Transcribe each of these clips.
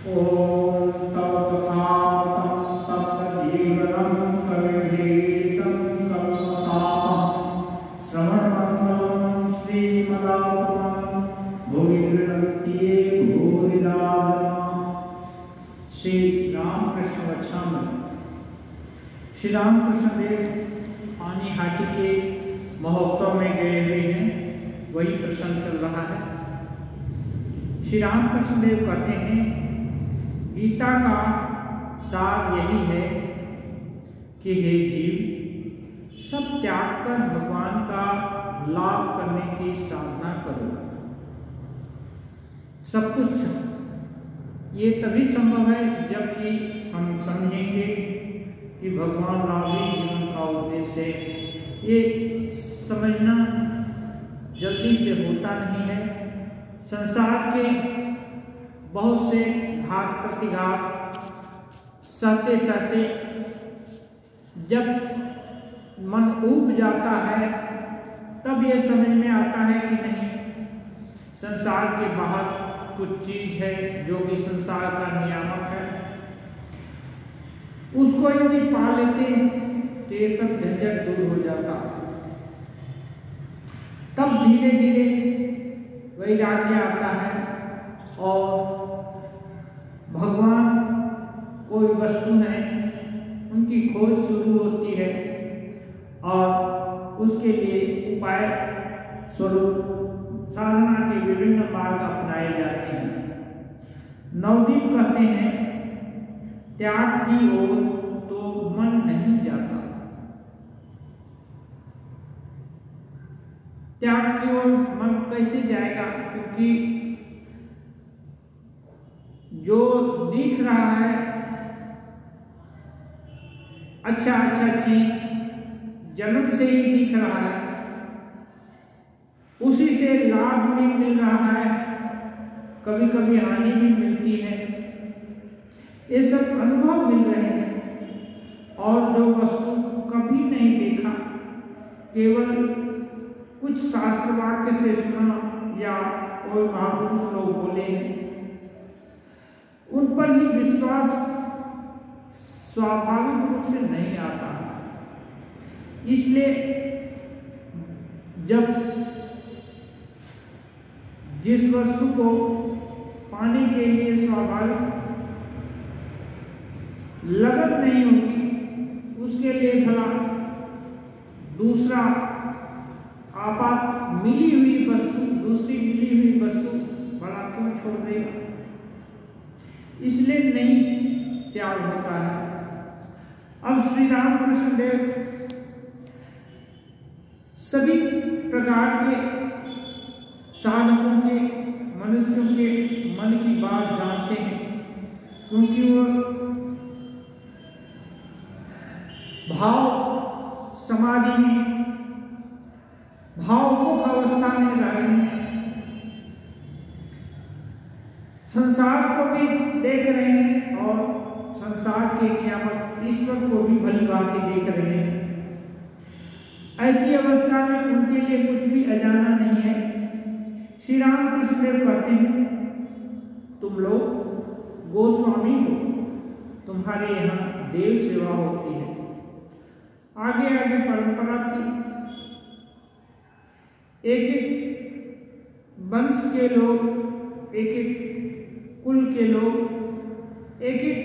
ओम तत्तथागतं तत्तज्जीवनं कविभिरीडितं कल्पसापं श्रवणमङ्गलं श्रीमदाततं भुवि गृह्णन्ति ये भूरिदा जनाः। श्री रामकृष्ण वचनामृत। श्री रामकृष्ण देव पानीहाटी के महोत्सव में गए हुए हैं, वही प्रसंग चल रहा है। श्री रामकृष्ण देव कहते हैं, गीता का सार यही है कि हे जीव, सब त्याग कर भगवान का लाभ करने की साधना करो। सब कुछ ये तभी संभव है जबकि हम समझेंगे कि भगवान राम ही जीवन का उद्देश्य है। ये समझना जल्दी से होता नहीं है। संसार के बहुत से घात प्रतिघात सहते सहते जब मन ऊब जाता है तब ये समझ में आता है कि नहीं, संसार के बाहर कुछ चीज है जो कि संसार का नियामक है। उसको यदि पा लेते तो ये सब झंझट दूर हो जाता। तब धीरे धीरे वैराग्य आता है और भगवान कोई वस्तु है उनकी खोज शुरू होती है और उसके लिए उपाय स्वरूप साधना के विभिन्न मार्ग अपनाए जाते हैं। नवदीप कहते हैं, त्याग की ओर तो मन नहीं जाता। त्याग की ओर मन कैसे जाएगा? क्योंकि जो दिख रहा है अच्छा अच्छा चीज जन्म से ही दिख रहा है, उसी से लाभ भी मिल रहा है, कभी कभी हानि भी मिलती है। ये सब अनुभव मिल रहे हैं और जो वस्तु कभी नहीं देखा, केवल कुछ शास्त्र वाक्य से सुना या कोई महापुरुष लोग बोले हैं, उन पर ही विश्वास स्वाभाविक रूप से नहीं आता है। इसलिए जब जिस वस्तु को पाने के लिए स्वाभाविक लगन नहीं होगी, उसके लिए भला दूसरा आपात मिली हुई वस्तु, दूसरी मिली हुई वस्तु भला क्यों छोड़ देगा? इसलिए नहीं त्याग होता है। अब श्री रामकृष्ण देव सभी प्रकार के साधकों के, मनुष्यों के मन की बात जानते हैं, क्योंकि वो भाव समाधि में, भावमुख अवस्था में रह रहे हैं। संसार को भी देख रहे हैं और संसार के नियामक ईश्वर को भी भली भांति देख रहे हैं। ऐसी अवस्था में उनके लिए कुछ भी अजाना नहीं है। श्री रामकृष्ण देव कहते हैं, तुम लोग गोस्वामी हो, तुम्हारे यहाँ देव सेवा होती है। आगे आगे परंपरा थी, एक एक वंश के लोग, एक एक कुल के लोग, एक एक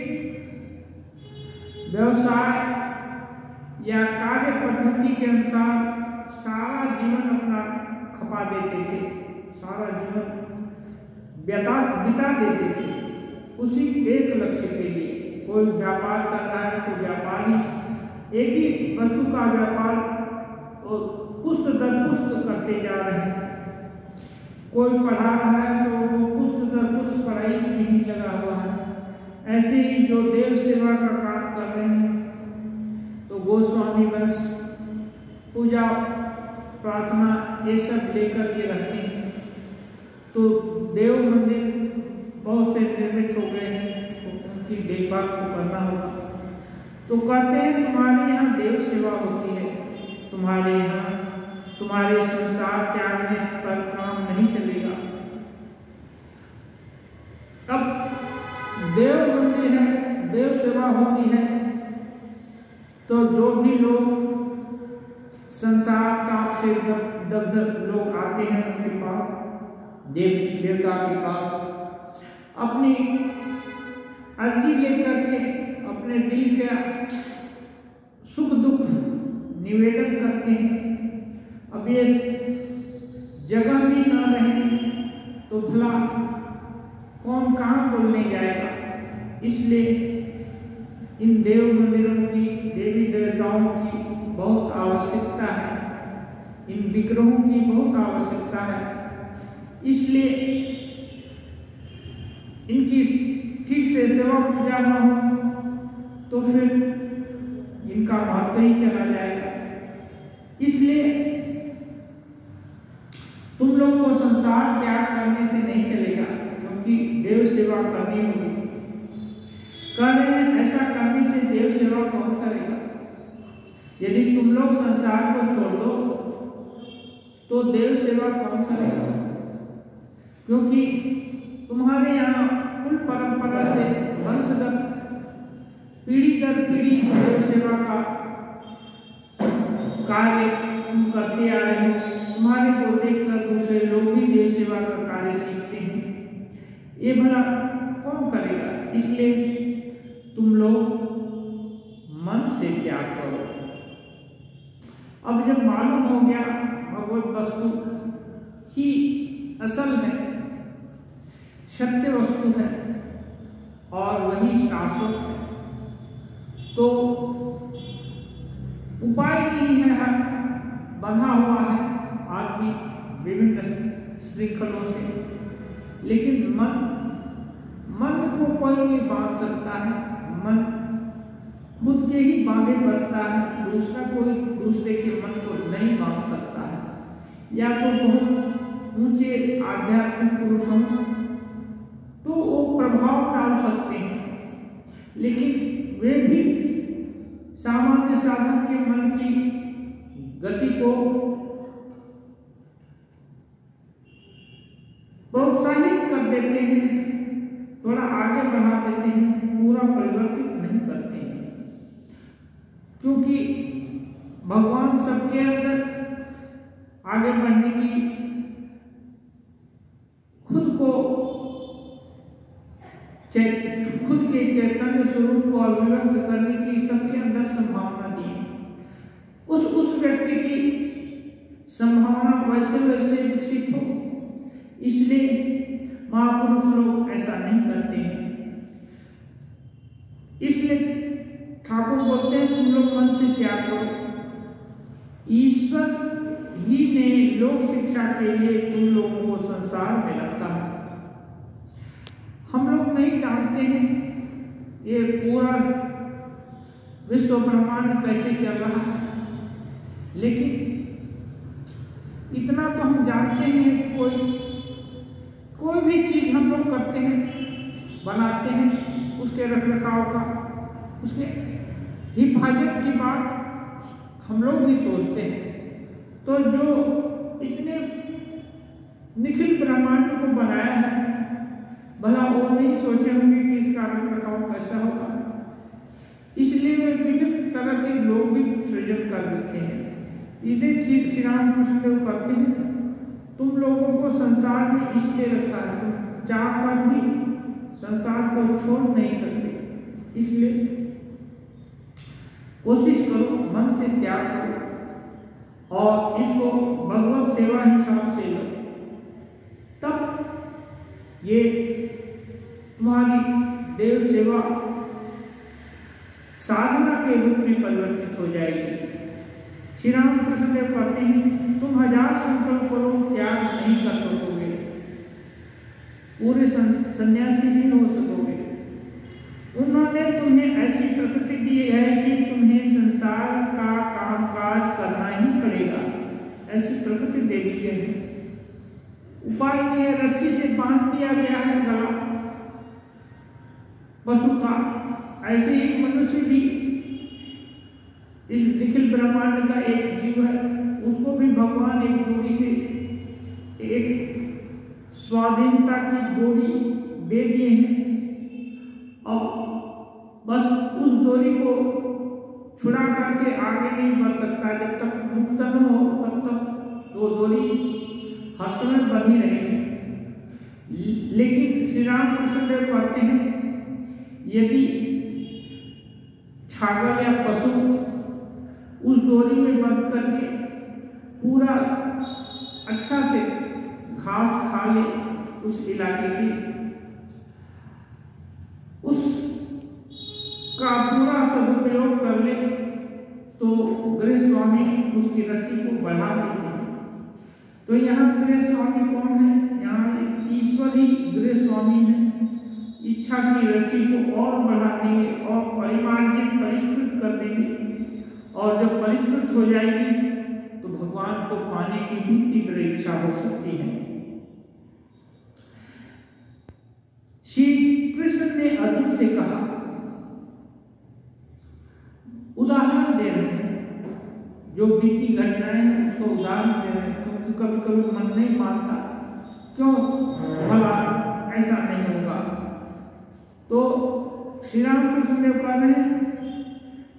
व्यवसाय या कार्य पद्धति के अनुसार सारा जीवन अपना खपा देते थे, सारा जीवन बिता देते थे उसी एक लक्ष्य के लिए। कोई व्यापार कर रहा है तो व्यापार ही, एक ही वस्तु का व्यापार और पुस्त दर पुस्त करते जा रहे हैं। कोई पढ़ा रहा है तो वो पुस्त दर पुस्त पढ़ाई में ही लगा हुआ है। ऐसे ही जो देव सेवा का काम कर रहे हैं तो गोस्वामी वंश पूजा प्रार्थना ये सब लेकर के रहते हैं। तो देव मंदिर बहुत से निर्मित हो गए हैं, तो उनकी देखभाल तो करना होगा। तो कहते हैं, तुम्हारे यहाँ देव सेवा होती है, तुम्हारे यहाँ तुम्हारे संसार त्यागने पर काम नहीं चलेगा। अब देव मंदिर है, देव सेवा होती है, तो जो भी लोग संसार ताप से दग्ध लोग आते हैं उनके पास, देवी देवता के पास अपनी अर्जी लेकर के अपने दिल के सुख दुख निवेदन करते हैं। अब ये जगह भी ना रहे तो भला कौन कहाँ बोलने जाएगा। इसलिए इन देव मंदिरों की, देवी देवताओं की बहुत आवश्यकता है, इन विग्रहों की बहुत आवश्यकता है। इसलिए इनकी ठीक से सेवा पूजा न हो तो फिर इनका महत्व ही चला जाएगा। इसलिए तुम लोग को संसार त्याग करने से नहीं चलेगा, क्योंकि देव सेवा करनी होगी। कह रहे हैं ऐसा करने से देव सेवा कौन करेगा? यदि तुम लोग संसार को छोड़ दो तो देव सेवा कौन करेगा? क्योंकि तुम्हारे यहाँ कुल परंपरा से वंशगत पीढ़ी दर पीढ़ी देव सेवा का कार्य तुम करते आ रहे हो। तुम्हारे को देखकर दूसरे लोग भी देव सेवा का कार्य सीखते हैं। ये भला कौन करेगा? इसलिए तुम लोग मन से त्याग करो। अब जब मालूम हो गया भगवत वस्तु ही असल है, सत्य वस्तु है और वही शाश्वत है, तो उपाय नहीं है। बंधा हुआ है आदमी विभिन्न श्रृंखलों से, लेकिन मन को कोई नहीं बांध सकता है। मन खुद के ही बांधे पड़ता है, दूसरा कोई दूसरे के मन को नहीं बांध सकता है। या तो बहुत ऊंचे आध्यात्मिक पुरुष हों तो वो प्रभाव डाल सकते हैं, लेकिन वे भी सामान्य साधक के मन की गति को प्रोत्साहित कर देते हैं, थोड़ा आगे बढ़ा देते हैं, पूरा परिवर्तित नहीं करते हैं। क्योंकि भगवान सबके अंदर आगे बढ़ने की, खुद के चैतन्य स्वरूप को अभिव्यक्त करने की सबके अंदर संभावना दी है। उस व्यक्ति की संभावना वैसे वैसे विकसित हो, इसलिए महापुरुष लोग ऐसा नहीं करते हैं। इसलिए ठाकुर बोलते हैं तुम लोग मन से त्याग करो। ईश्वर ही ने लोक शिक्षा के लिए तुम लोगों को संसार में रखा है। हम लोग नहीं जानते हैं ये पूरा विश्व ब्रह्मांड कैसे चल रहा है, लेकिन इतना तो हम जानते हैं कोई भी चीज हम लोग करते हैं, बनाते हैं, उसके रखरखाव का, उसके हिफाजत की बात हम लोग भी सोचते हैं। तो जो इतने निखिल ब्रह्मांड को बनाया है, भला वो नहीं सोचे होंगे कि इसका रखरखाव कैसा होगा। इसलिए वे विभिन्न तरह के लोग भी सृजन कर रखे हैं। इसलिए श्री राम कृष्ण देव कहते हैं तुम लोगों को संसार में इसलिए रखा है, तुम चाह कर भी संसार को छोड़ नहीं सकते। इसलिए कोशिश करो, मन से त्याग करो और इसको भगवत सेवा हिसाब से लो, तब ये तुम्हारी देव सेवा साधना के रूप में परिवर्तित हो जाएगी। श्री राम कृष्ण देव कहते हैं तुम 1000 संकल्प करो, त्याग नहीं कर सकोगे, पूरे सन्यासी नहीं हो सकोगे। उन्होंने तुम्हें ऐसी प्रकृति दी है कि तुम्हें संसार का कामकाज करना ही पड़ेगा, ऐसी प्रकृति दे दी है। उपाय नहीं है, रस्सी से बांध दिया गया है गला पशु का, ऐसे ही मनुष्य भी इस निखिल ब्रह्मांड का एक जीव है, उसको भी भगवान एक बॉडी से, एक स्वाधीनता की बॉडी दे दिए हैं अब बस उस डोरी को छुड़ा करके आगे नहीं बढ़ सकता। जब तक मुक्त न हो तब तक वो डोरी हर समय बंधी रहेगी। लेकिन श्री राम कृष्णदेव कहते हैं यदि छागल या पशु उस डोरी में बंध करके पूरा अच्छा से घास खा ले उस इलाके की, उसका पूरा सदुपयोग कर ले, तो गृह स्वामी उसकी रस्सी को बढ़ा देते हैं। तो यहाँ गृह स्वामी कौन है? यहाँ ईश्वर ही गृह स्वामी है। इच्छा की रस्सी को और बढ़ा देंगे और परिमार्जित परिष्कृत कर देंगे, और जब परिष्कृत हो जाएगी तो भगवान को पाने की भी तीव्र इच्छा हो सकती है। श्री कृष्ण ने अर्जुन से कहा, उदाहरण दे रहे हैं, जो बीती घटनाएं हैं उसको उदाहरण दे रहे हैं, क्योंकि कभी कभी मन नहीं मानता, क्यों भला ऐसा नहीं होगा। तो श्री राम कृष्ण देव कह रहे हैं,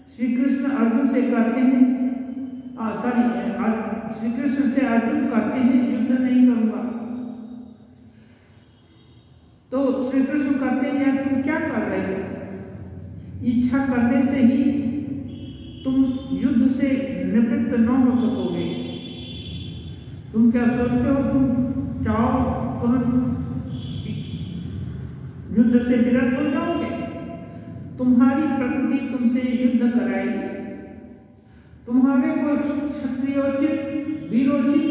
श्री कृष्ण अर्जुन से कहते हैं, श्री कृष्ण से अर्जुन कहते हैं युद्ध नहीं करूंगा। तो श्री कृष्ण कहते हैं यार तुम क्या कर रहे हो? इच्छा करने से ही तुम युद्ध से निवृत्त न हो सकोगे। तुम क्या सोचते हो तुम चाहो तुरंत युद्ध से विरत हो जाओगे? तुम्हारी प्रकृति तुमसे युद्ध कराएगी। तुम्हारे को क्षत्रियोचित वीरोचित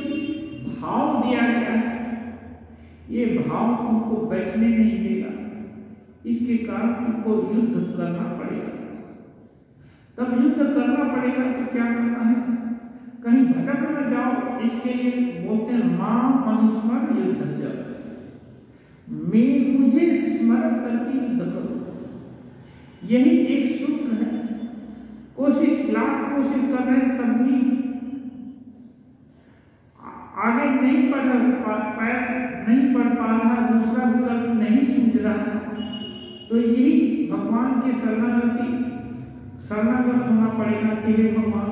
भाव दिया गया है, ये भाव तुमको बैठने नहीं देगा। इसके कारण तुमको युद्ध करना पड़ेगा। तब युद्ध करना पड़ेगा तो क्या करना है? कहीं भटक न जाओ, इसके लिए बोलते हैं मां अनुस्मर युद्ध जब, मैं मुझे स्मरण करके युद्ध करो। यही एक सूत्र है। कोशिश लाख कोशिश कर रहे हैं तब भी आगे नहीं बढ़ पा रहा, दूसरा विकल्प नहीं सूझ रहा है। तो यही भगवान के शरणागत होना पड़ेगा कि हे भगवान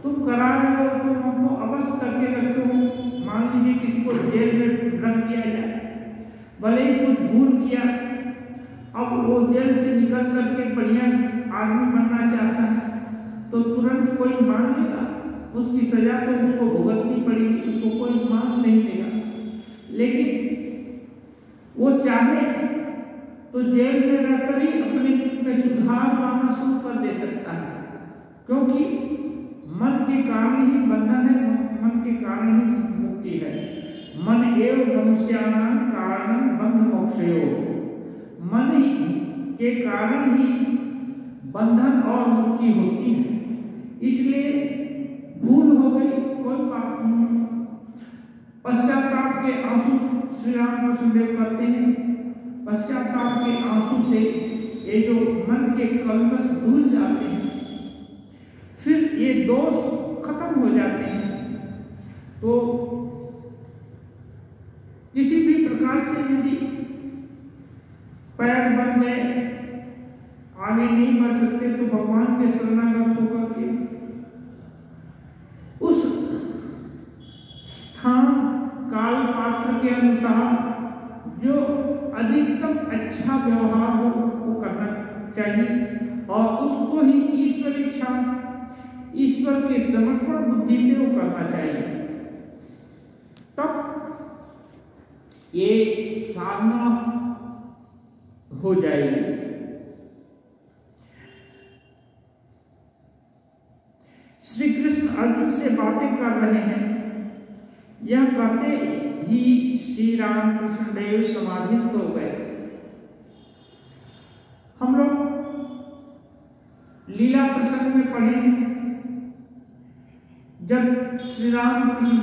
तुम करा रहे हो, तुम हमको अवश्य करके रखो। मान लीजिए किसी को जेल में रख दिया जाए, भले ही कुछ भूल किया, अब वो जेल से निकल करके बढ़िया आदमी बनना चाहता है, तो तुरंत कोई मान लेगा? उसकी सजा तो उसको भुगतनी पड़ेगी, उसको कोई मान नहीं देगा। लेकिन वो चाहे तो जेल में रहकर ही अपने में सुधार लाना शुरू कर दे सकता है, क्योंकि मन के कारण ही बंधन है, मन के कारण ही मुक्ति है। मन एव मनुष्याणां कारणं बंध मोक्षयोः। मन ही के कारण ही बंधन और मुक्ति होती है। इसलिए भूल हो गई कोई बात नहीं। पश्चाताप के आंसू श्री रामकृष्ण देव कहते हैं, पश्चाताप के आंसू से ये जो मन के कलमश धुल जाते हैं, फिर ये दोष खत्म हो जाते हैं। तो किसी भी प्रकार से यदि पैर बन गए, आगे नहीं बढ़ सकते, तो भगवान के शरणागत होकर के उस स्थान काल पात्र के अनुसार जो अधिकतम अच्छा व्यवहार हो वो करना चाहिए, और उसको ही ईश्वर इच्छा, ईश्वर के समर्पण बुद्धि से वो करना चाहिए। तब ये साधना हो जाएगी। श्री कृष्ण अर्जुन से बातें कर रहे हैं। यह कहते ही श्री राम कृष्ण देव समाधिस्थ हो गए। हम लोग लीला प्रसंग में पढ़े हैं, जब श्री राम कृष्ण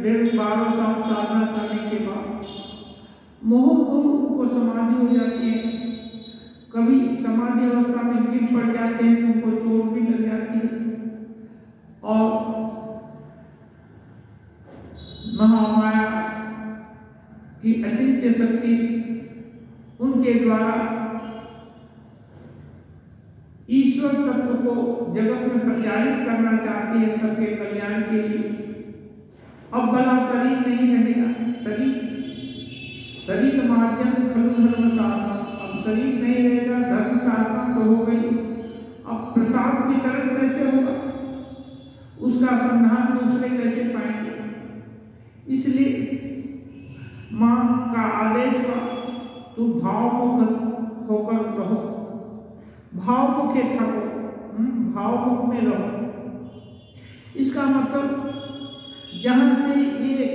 देव 12 साल साधना करने के बाद मोह उनको समाधि हो जाती है। कभी समाधि अवस्था में गिर पड़ जाते हैं तो उनको चोट भी लग जाती है, और महामाया की अचिंत्य शक्ति उनके द्वारा ईश्वर तत्व को जगत में प्रचारित करना चाहते हैं सबके कल्याण के लिए। अब भला शरीर नहीं रहेगा, शरीर माध्यम खलु धर्म साधना, अब शरीर नहीं रहेगा, धर्म साधना तो हो गई, अब प्रसाद वितरण कैसे होगा, उसका संधान दूसरे कैसे पाएंगे। इसलिए माँ का आदेश हुआ, तू भावमुख होकर रहो, भावमुखे थको, भावमुख में रहो। इसका मतलब जहाँ से ये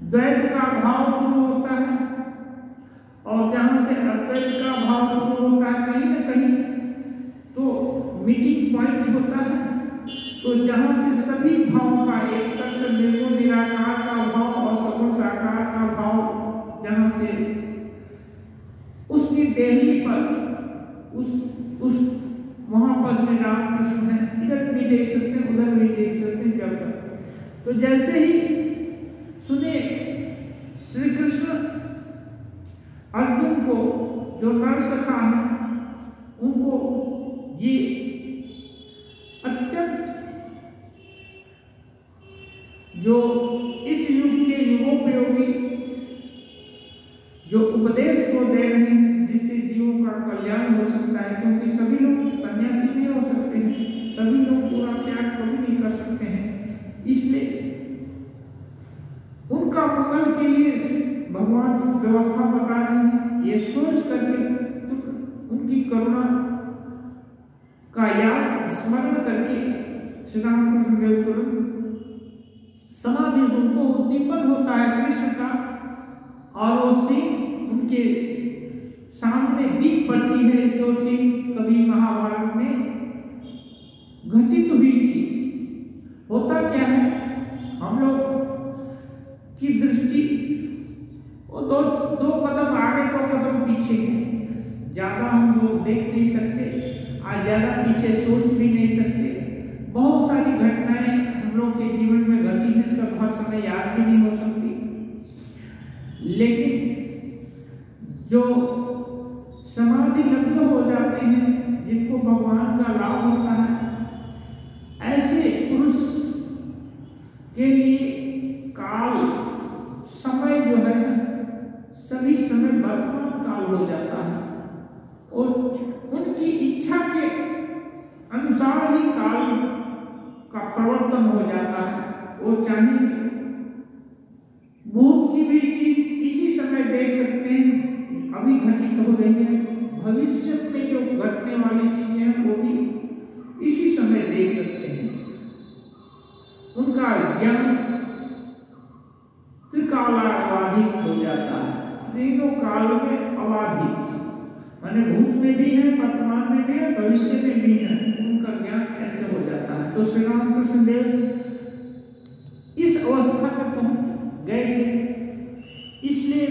द्वैत का भाव शुरू होता है और जहाँ से अद्वैत का भाव शुरू होता है, कहीं ना कहीं तो मीटिंग पॉइंट होता है। तो जहाँ से सभी भावों का एक तरह से निर्गुण निराकार का भाव और सगुण साकार का भाव, जहाँ से उसकी देहली पर उस वहाँ पर श्री राम कृष्ण है, इधर भी देख सकते हैं, उधर भी देख सकते हैं। जब तक तो जैसे ही सुने श्री कृष्ण अर्जुन को, जो नर सखा है, उनको ये अत्यंत जो इस युग के युगोपयोगी जो उपदेश को दे रहे हैं, जिससे जीवों का कल्याण हो सकता है। क्योंकि सभी लोग सन्यासी नहीं हो सकते हैं, सभी लोग पूरा त्याग कभी नहीं कर सकते हैं, इसलिए उनका मंगल के लिए भगवान व्यवस्था बता रहे हैं। ये सोच करके उनकी करुणा का याद स्मरण करके श्री रामकृष्ण देव तुरंत समाधि, उनको उद्दीपन होता है कृष्ण का, और वो सीन उनके सामने दिख पड़ती है, जो सीन कभी महाभारत में घटित हुई थी। होता क्या है, हम लोग की दृष्टि वो दो कदम आगे, 2 कदम पीछे है। ज्यादा हम लोग देख नहीं सकते और ज्यादा पीछे सोच भी नहीं सकते। बहुत सारी घटनाएं हम लोग के जीवन में घटी हैं, सब हर समय याद भी नहीं हो सकती। लेकिन जो समाधि लब्ध हो जाते हैं, जिनको भगवान का लाभ होता है, ऐसे पुरुष के लिए काल समय जो है सभी समय वर्तमान काल हो जाता है, और उनकी इच्छा के अनुसार ही काल का प्रवर्तन हो जाता है। वो चाहेंगे भूत की भी चीज इसी समय देख सकते हैं, अभी घटित हो रही है, भविष्य में जो घटने वाली चीजें हैं वो भी इसी समय देख सकते हैं। उनका ज्ञान त्रिकालाबाधित हो जाता है, तीनों काल में अबाधित, माने भूत में भी है, वर्तमान में भी है, भविष्य में भी है, उनका ज्ञान ऐसे हो जाता है। तो श्री रामकृष्ण देव इस अवस्था में पहुंच गए थे, इसलिए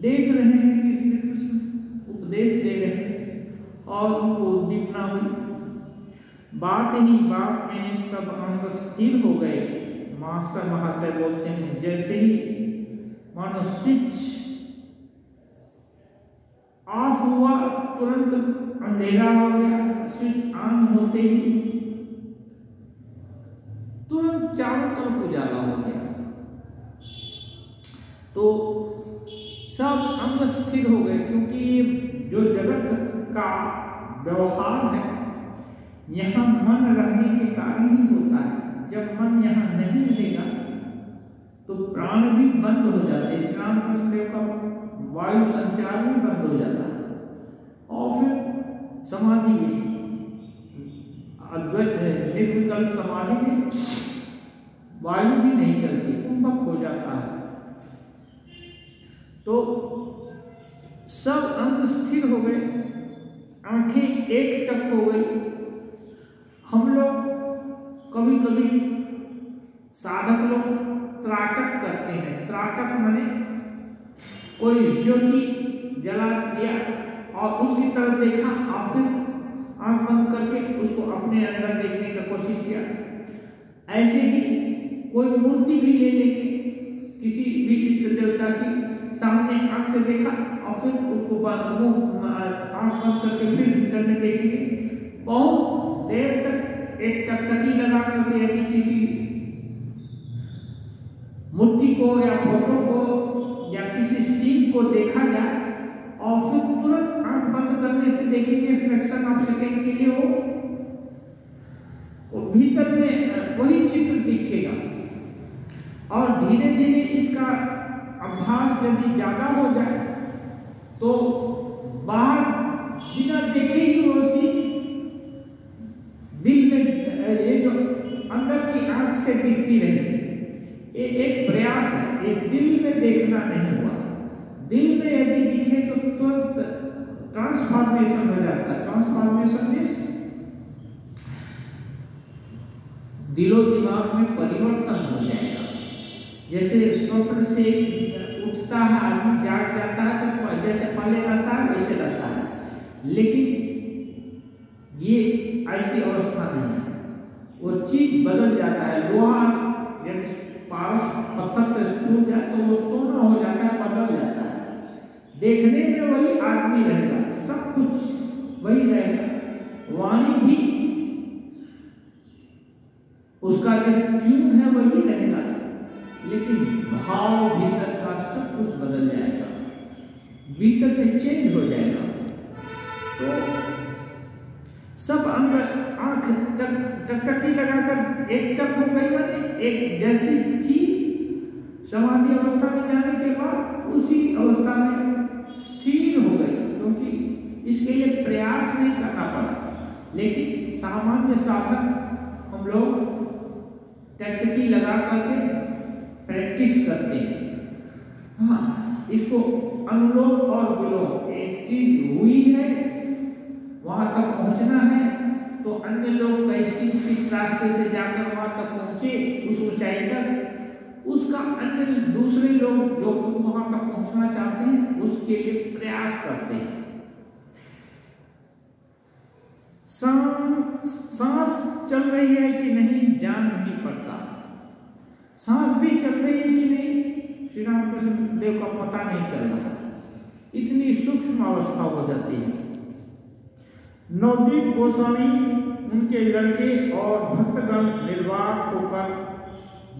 देख रहे हैं कि श्री कृष्ण उपदेश दे रहे हैं और उनको उद्दीपना हुई। बात ही बात में सब अंग स्थिर हो गए। मास्टर महाशय बोलते हैं, जैसे ही मानो स्विच ऑफ हुआ, तुरंत अंधेरा हो गया, स्विच ऑन होते ही तुरंत चारों तरफ उजाला हो गया। तो सब अंग स्थिर हो गए, क्योंकि जो जगत का व्यवहार है यहाँ मन रहने के कारण ही होता है। जब मन यहाँ नहीं रहेगा तो प्राण भी बंद हो जाते हैं, श्री रामकृष्ण देव का वायु संचार भी बंद हो जाता है, और फिर समाधि में, अद्वैत निर्विकल्प समाधि में वायु भी नहीं चलती, कुंभक हो जाता है। तो सब अंग स्थिर हो गए, आंखें एक टक हो गई। हम लोग कभी कभी साधक लोग त्राटक करते हैं। त्राटक माने कोई ज्योति जला दिया और उसकी तरफ देखा और फिर आंख बंद करके उसको अपने अंदर देखने की कोशिश किया। ऐसे ही कोई मूर्ति भी ले लेंगे, किसी भी इष्ट देवता की सामने आंख से देखा और फिर उसको आँख बंद करके फिर भीतर में देखेंगे। बहुत देर तक एक टकटकी लगा करके यदि किसी मूर्ति को या फोटो को या किसी सीन को देखा जाए और फिर तुरंत आंख बंद करने से देखेंगे फ्रैक्शन ऑफ सेकेंड के लिए वो भीतर में वही चित्र दिखेगा। और धीरे धीरे इसका अभ्यास यदि ज्यादा हो जाए तो बाहर बिना देखे ही वो सीन दिल में ये जो अंदर की आंख से दिखती रहेगी। ये एक प्रयास है, ये दिल में देखना नहीं हुआ। दिल में यदि दिखे तो तुरंत ट्रांसफॉर्मेशन हो जाता है। ट्रांसफॉर्मेशन मीन्स दिलो दिमाग में परिवर्तन हो जाएगा। जैसे स्वप्न से उठता है आदमी, जाग जाता है तो जैसे पहले रहता है वैसे रहता है, लेकिन ये ऐसी अवस्था नहीं है। वो चीज बदल जाता है। लोहा यदि पारस पत्थर से छूट जाए तो वो सोना हो जाता है, बदल जाता है। देखने में वही आदमी रहेगा, सब कुछ वही रहेगा, वाणी भी उसका जो ट्यून है वही रहेगा, लेकिन भाव भीतर का सब कुछ बदल जाएगा, भीतर में चेंज हो जाएगा। तो सब अंग आंख टकटकी लगाकर एक टक हो गई, माने एक जैसी थी समाधि अवस्था में जाने के बाद उसी अवस्था में स्थिर हो गई, क्योंकि इसके लिए प्रयास नहीं करना पड़ा। लेकिन सामान्य साधन हम लोग टकटकी लगा करके प्रैक्टिस करते हैं। हाँ, इसको अनुलोम और विलोम, एक चीज हुई है वहां तक पहुंचना है तो अन्य लोग किस रास्ते से जाकर वहां तक पहुंचे उस ऊंचाई तक, उसका अन्य दूसरे लोग जो वहां तक पहुंचना चाहते हैं उसके लिए प्रयास करते हैं। सांस चल रही है कि नहीं जान नहीं पड़ता, सांस भी चल रही है कि नहीं श्री रामकृष्ण देव का पता नहीं चल रहा, इतनी सूक्ष्म अवस्था हो जाती है। नवदीप गोस्वामी, उनके लड़के और भक्तगण निर्वाक होकर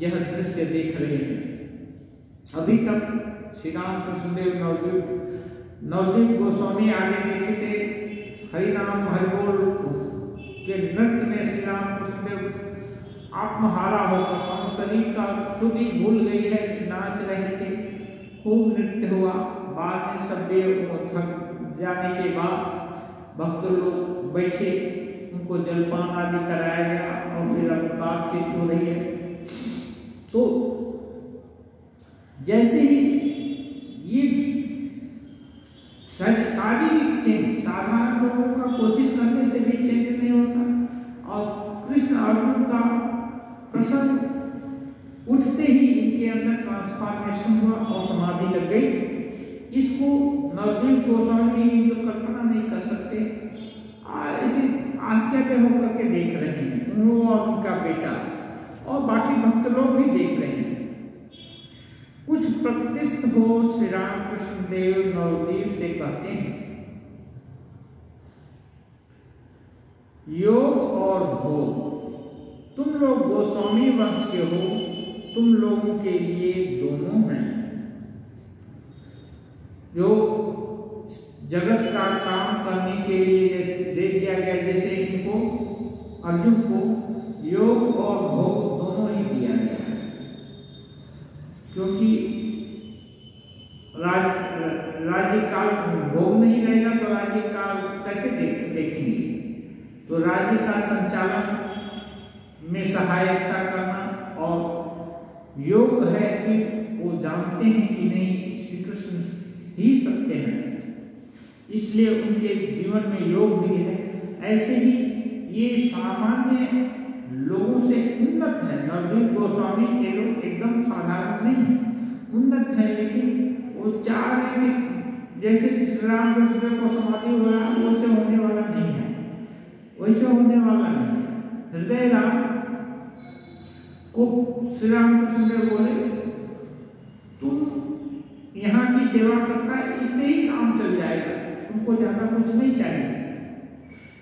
यह दृश्य देख रहे हैं। अभी तक श्री रामकृष्ण देव नवदीप गोस्वामी आगे देखे थे, हरिनाम हरिबोल के नृत्य में श्री रामकृष्ण देव आत्महारा होकर हम शरीर का शुद्धि भूल गई है, नाच रहे थे, खूब नृत्य हुआ। बाद में सब देव थक जाने के बाद भक्त लोग बैठे, उनको जलपान आदि कराया गया और फिर अब बातचीत हो रही है। तो जैसे ही ये शारीरिक चेंज साधारण लोगों का कोशिश करने से भी चेंज नहीं होता, और कृष्ण अर्जुन का प्रसंग उठते ही इनके अंदर ट्रांसफॉर्मेशन हुआ और समाधि लग गई। इसको नवदीप गोस्वामी इन लोग कल्पना नहीं कर सकते, ऐसे आश्चर्य होकर के देख रहे हैं, उन और उनका बेटा और बाकी भक्त लोग भी देख रहे हैं। कुछ प्रतिष्ठ हो श्री रामकृष्ण देव नवदीप से कहते हैं, योग और भोग, तुम लोग गोस्वामी वंश के हो, तुम लोगों के लिए दोनों हैं। जो जगत का काम करने के लिए जैसे दे दिया गया, जैसे इनको अर्जुन को योग और भोग दोनों ही दिया गया है, क्योंकि राज्य काल भोग नहीं रहेगा तो राज्य काल कैसे देखेंगे। तो राज्य का संचालन में सहायता करना, और योग है कि वो जानते हैं कि नहीं श्री कृष्ण ही सत्य है, इसलिए उनके जीवन में योग भी है। ऐसे ही ये सामान्य लोगों से उन्नत है। नवदीप गोस्वामी ये लोग एकदम साधारण नहीं है, उन्नत है, लेकिन वो चाह रहे हैं कि जैसे श्री रामकृष्ण को समाधि हो रहा है वैसे होने वाला नहीं है, वैसे होने वाला नहीं है। हृदय राम को श्री रामकृष्ण देव बोले, तुम यहाँ की सेवा करता है, इससे ही काम चल जाएगा, उनको ज़्यादा कुछ नहीं चाहिए।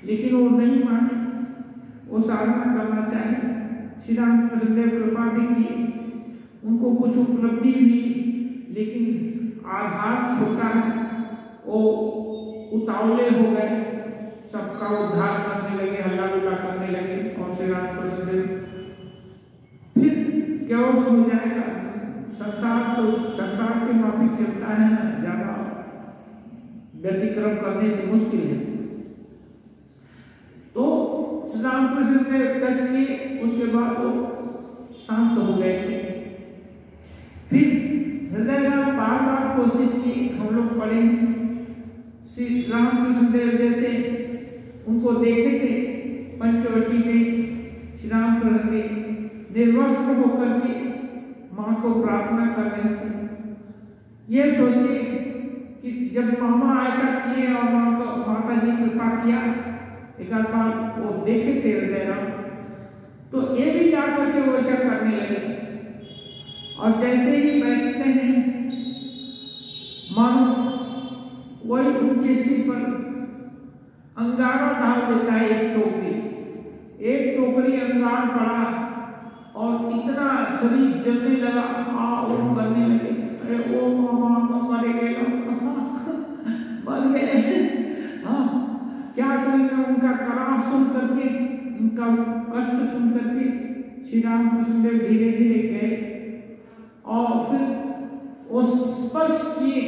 लेकिन वो नहीं माने, वो साधना करना चाहे। श्री रामकृष्ण देव कृपा भी की, उनको कुछ उपलब्धि हुई, लेकिन आधार छोटा है, वो उतावले हो गए, सबका उद्धार करने लगे, हल्ला गुल्ला करने लगे। और श्री रामकृष्ण देव फिर क्या हो जाएगा, संसार के माफिक चलता है ना, ज्यादा व्यतिक्रम करने से मुश्किल है। तो श्री रामकृष्ण देव टच किए, उसके बाद वो शांत हो गए थे। फिर हृदय राम बार बार कोशिश की, हम लोग पढ़े श्री रामकृष्ण देव जैसे उनको देखे थे पंचवटी में, श्री रामकृष्ण देव निर्वस्त्र होकर के माँ को प्रार्थना कर रहे थे। ये सोचे कि जब मामा ऐसा किए और माता जी कृपा किया, एक आध बार वो देखे थे हृदय राम, तो ये भी जा करके वो ऐसा करने लगे। और जैसे ही बैठते हैं, मानो वही उनके सिर पर अंगारा डाल देता है, एक टोकरी अंगार पड़ा और इतना शरीर जलने लगा, वो करने लगे, अरे ओ मामा मरे गए, मर गए। हाँ, क्या करेंगे, उनका कराह सुन करके, उनका कष्ट सुन करके श्री रामकृष्ण देव धीरे धीरे गए और फिर वो स्पर्श किए,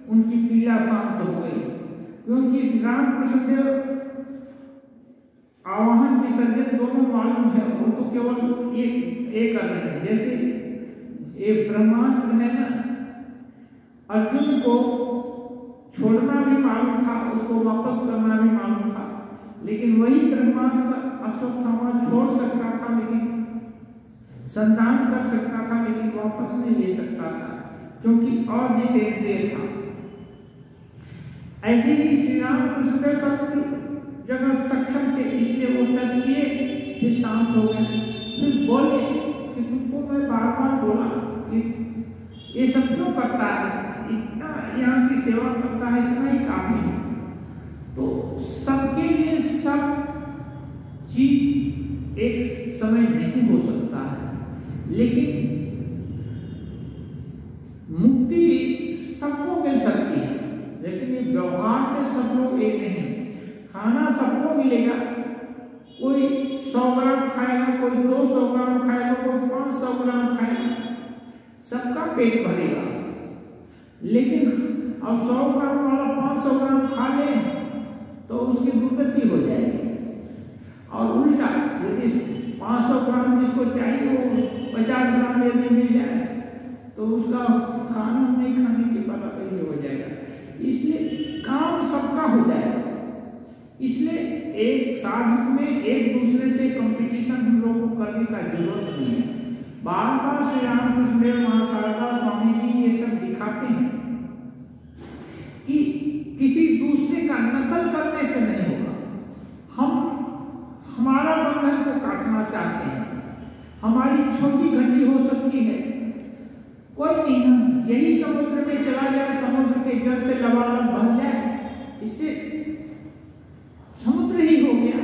उनकी पीड़ा शांत हो गई। क्योंकि श्री रामकृष्ण देव आवाहन विसर्जन दोनों मालूम है, वो तो केवल एक कर रहे हैं। जैसे एक ब्रह्मास्त्र है ना, अर्जुन को छोड़ना भी मालूम था, उसको वापस करना भी मालूम था, लेकिन वही ब्रह्मास्त्र अश्वत्थामा छोड़ सकता था, लेकिन संधान कर सकता था, लेकिन वापस नहीं ले सकता था, क्योंकि और जितेंद्रिय था। ऐसे ही श्री रामकृष्ण देव सब जगह सक्षम थे, इसलिए वो टच किए, फिर शांत हो गए। फिर बोले कि तुमको मैं बार बार बोला कि ये सब क्यों करता है, इतना यहाँ की सेवा करता है, इतना ही काफी है। तो सबके लिए सब चीज एक समय नहीं हो सकता है, लेकिन मुक्ति सबको मिल सकती है, लेकिन ये व्यवहार में सब लोग एक नहीं। खाना सबको मिलेगा, कोई 100 ग्राम खाएगा, कोई 200 ग्राम खाएगा, कोई 500 ग्राम खाएगा, सबका पेट भरेगा। लेकिन अब 100 ग्राम वाला 500 ग्राम खा ले तो उसकी दुर्गति हो जाएगी, और उल्टा यदि 500 ग्राम जिसको चाहिए वो 50 ग्राम यदि मिल जाए तो उसका खाना नहीं खाने के बराबर ही हो जाएगा। इसलिए काम सबका हो जाएगा। इसलिए एक साधक में एक दूसरे से कंपटीशन हम लोग को करने का जरूरत नहीं है। बार बार श्री रामकृष्ण देव, मां शारदा, स्वामी जी ये सब दिखाते हैं कि किसी दूसरे का नकल करने से नहीं होगा। हम हमारा बंधन को काटना चाहते हैं, हमारी छोटी घटी हो सकती है, कोई नहीं, हम यही समुद्र में चला जाए, समुद्र के जल से लबालब बन जाए, इससे समुद्र ही हो गया,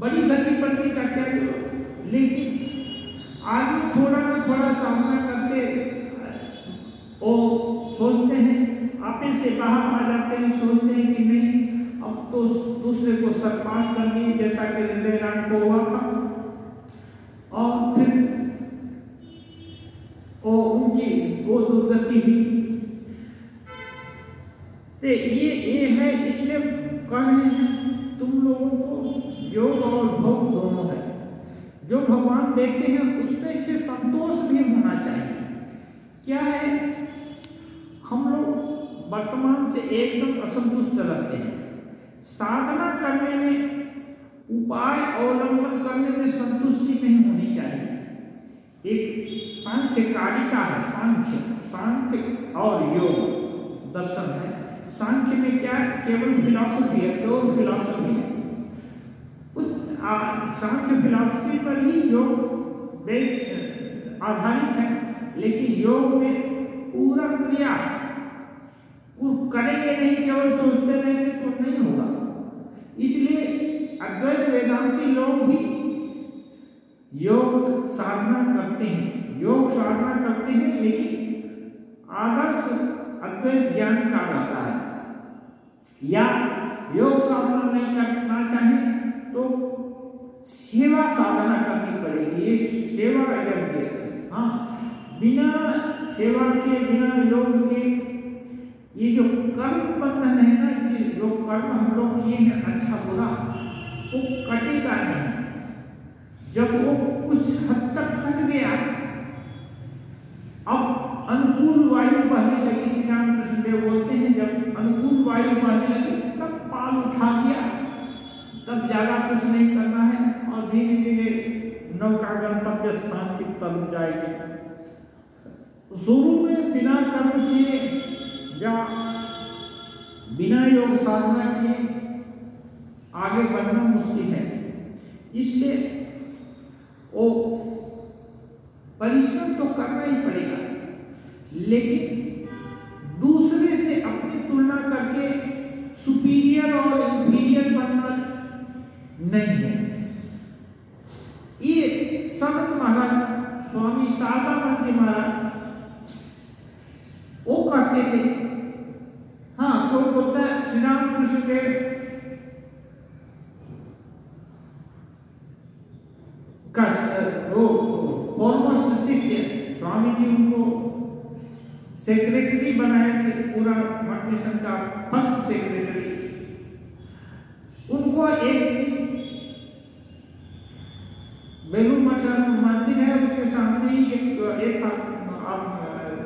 बड़ी घटी बनने का क्या जरूरत। लेकिन आदमी थोड़ा ना थोड़ा सामना करते और सोचते हैं, आपे से बाहर आ जाते हैं, सोचते हैं कि नहीं अब तो दूसरे को सरपास कर दिए, जैसा कि हृदय राम को हुआ था। और फिर उनकी वो दुर्गति हुई। तो ये है, इसलिए कह रहे हैं तुम लोगों को योग और भोग दोनों है। जो भगवान देते हैं उसमें से संतोष भी होना चाहिए। क्या है, हम लोग वर्तमान से एकदम असंतुष्ट रहते हैं। साधना करने में, उपाय अवलंबन करने में संतुष्टि नहीं होनी चाहिए। एक सांख्य कारिका है, सांख्य और योग दर्शन है। सांख्य में क्या है, केवल फिलॉसफी है, प्योर फिलॉसफी है। सांख्य फिलॉसफी पर ही योग बेस आधारित है, लेकिन योग में पूरा क्रिया है, करेंगे नहीं, केवल सोचते रहेंगे तो नहीं होगा। इसलिए अद्वैत वेदांती लोग भी योग साधना करते हैं, लेकिन आदर्श अद्वैत ज्ञान का रहता है। या योग साधना नहीं करना चाहे तो सेवा साधना करनी पड़ेगी। ये सेवा यज्ञ है। हाँ, बिना सेवा के, बिना योग के ये जो कर्म बंधन है ना, जो कर्म हम लोग किए हैं अच्छा बुरा, वो कटेगा नहीं। जब वो कुछ हद तक कट गया, अब अनुकूल वायु बहने लगी, श्री राम कृष्णदेव बोलते हैं जब अनुकूल वायु बहने लगी तब पाल उठा दिया, तब ज्यादा कुछ नहीं करना है और धीरे धीरे नौका गंतव्य स्थान की तरफ जाएगी। शुरू में बिना कर्म किए या बिना योग साधना किए आगे बढ़ना मुश्किल है। इसलिए वो परिश्रम तो करना ही पड़ेगा, लेकिन दूसरे से अपनी तुलना करके सुपीरियर और इंफीरियर बनना नहीं है। ये संत महाराज स्वामी शारदानंद जी महाराज वो कहते थे। हाँ, कोई बोलता है श्री राम कृष्ण देव का वो फॉरमोस्ट शिष्य स्वामी जी उनको सेक्रेटरी बनाए थे, पूरा मठ मिशन का फर्स्ट सेक्रेटरी। उनको एक बेलूर मठ मंदिर है, उसके सामने ही एक था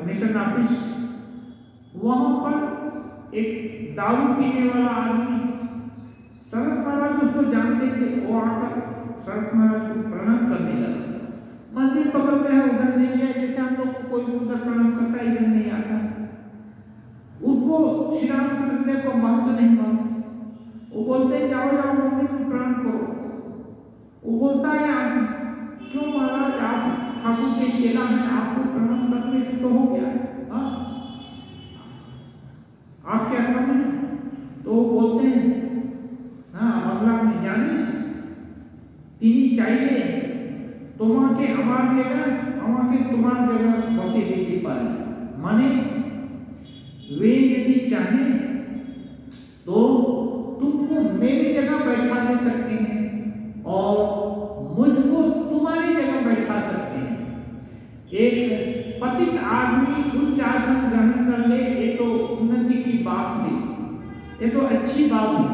मिशन ऑफिस। वहां पर एक दारू पीने वाला आदमी, शरद महाराज उसको जानते थे, वो आकर शरद महाराज को प्रणाम करने लगा। मंदिर बगल में है, उधर नहीं गया, जैसे हम लोग को कोई उधर प्रणाम करता है, इधर नहीं आता है। उनको श्री राम कृष्ण को महत्व नहीं मालूम। वो बोलते हैं जाओ जाओ मंदिर में प्रणाम करो। वो बोलता है क्यों महाराज, आप ठाकुर के चेला हैं, आपको प्रणाम करने से तो हो गया, आप क्या कम है? तो वो बोलते हैं हाँ, बांग्ला में जानिस তিনি চাইলে তোমাকে আমার জায়গায় আমাকে তোমার জায়গায় বসিয়ে দিতে পারে। माने वे यदि चाहे तो तुमको मेरी जगह बैठा दे सकते हैं और मुझको तुम्हारी जगह बैठा सकते हैं। एक पतित आदमी उच्च आसन ग्रहण कर ले, ये तो उन्नति की बात है, ये तो अच्छी बात है,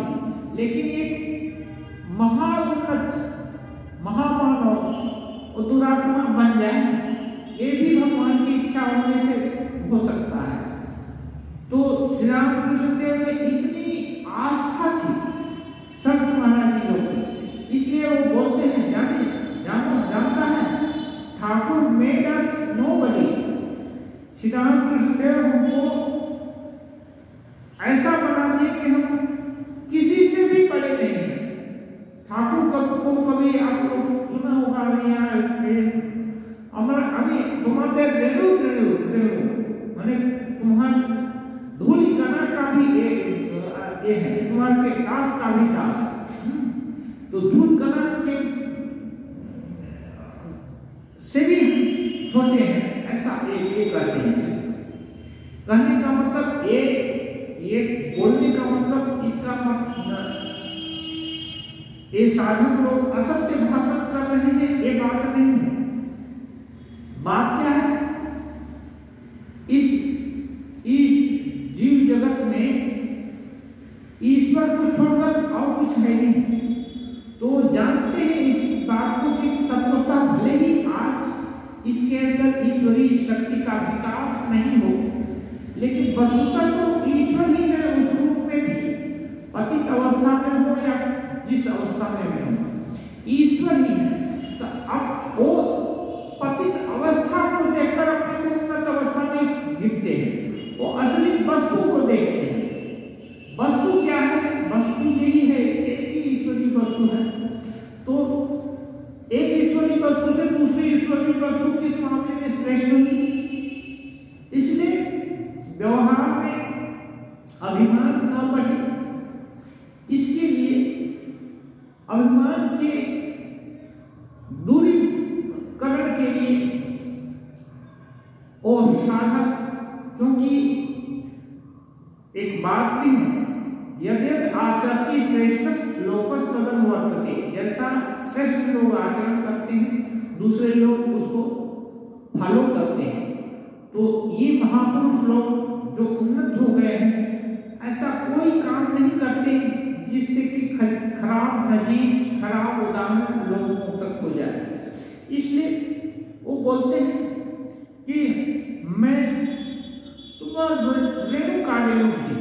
लेकिन एक महाउन्नत महामानव और दुरात्मा बन जाए, ये भी भगवान की इच्छा होने से हो सकता है। तो श्री राम कृष्ण देव में इतनी आस्था थी संत महाराज जी लोगों की, इसलिए वो बोलते हैं जानता है Thakur made us nobody. Shri Ramakrishna Dev हमको ऐसा बना दिए कि हम किसी से भी बड़े नहीं हैं। ठाकुर को कभी आप लोग सुना होगा, अभी तुम्हारे रेणु माने तुम्हारे धूलि कणा का भी ये है, तुम्हारे के दास का भी दास। तो धूल कणा के से भी छोटे हैं, ऐसा ये कहते हैं। कहने का मतलब ये बोलने का मतलब इसका मतलब ये साधक लोग असत्य भाषण कर रहे हैं, ये बात नहीं है। बात क्या है, इस जीव जगत में ईश्वर को छोड़कर और कुछ है नहीं। तो जानते हैं इस बात को कि तत्वता भले ही आज इसके अंदर ईश्वरीय शक्ति का विकास नहीं हो, लेकिन वस्तुतः तो ईश्वर ही है। उस रूप में भी पतित अवस्था में हो या जिस अवस्था में हो, ईश्वर ही है। तो अब वो पतित अवस्था को देखकर अपने को उन्नत अवस्था में गिरते हैं, वो असली वस्तु को देखते हैं। वस्तु क्या है? वस्तु यही है, एक ही ईश्वरीय वस्तु है। तो एक ईश्वरीय वस्तु से दूसरी ईश्वरीय वस्तु किस मामले में श्रेष्ठ होगी? इसलिए अभिमान न बढ़े, इसके लिए अभिमान के दूरीकरण के लिए और साधक, क्योंकि एक बात भी है, यदि आचरति श्रेष्ठ लोकस तदन वर्तते, जैसा श्रेष्ठ लोग आचरण करते हैं दूसरे लोग उसको फॉलो करते हैं। तो ये महापुरुष लोग जो उन्नत हो गए हैं ऐसा कोई काम नहीं करते जिससे कि खराब नजीर, खराब उदाहरण लोगों तक हो जाए। इसलिए वो बोलते हैं कि मैं रेणु कार्यों भी,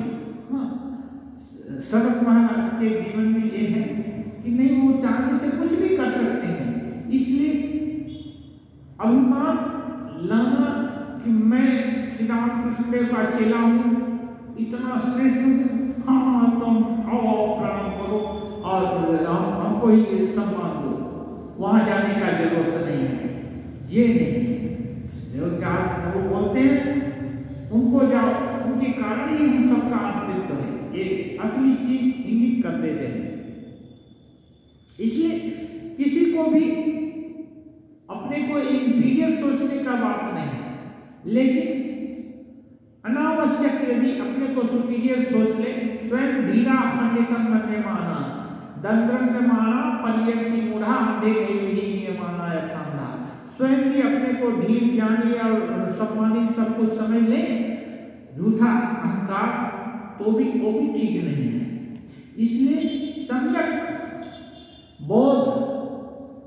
सनत महाराज के जीवन में ये है कि नहीं, वो चाहने से कुछ भी कर सकते हैं। इसलिए अभिमान लाना कि मैं श्री रामकृष्ण देव का चेला हूँ, इतना श्रेष्ठ हूँ, हाँ तुम आओ प्रणाम करो और हमको ही सम्मान दो, वहाँ जाने का जरूरत नहीं है, ये नहीं है। जो चार वो बोलते हैं उनको जाओ, उनके कारण ही हम सबका अस्तित्व है, ये असली चीज इंगित कर देते हैं। इसलिए किसी को भी अपने को इंफीरियर सोचने का बात नहीं है, लेकिन अनावश्यक यदि अपने को सुपीरियर सोच ले, स्वयं धीरा पंडितम मन्य माना दंद्रम माना पर्यंति मूढ़ा अंधे नहीं नियमाना यथांधा, स्वयं भी अपने को धीर ज्ञानी और सम्मानित सब कुछ समझ ले, झूठा अहंकार तो भी वो भी ठीक नहीं है। इसलिए सम्यक बोध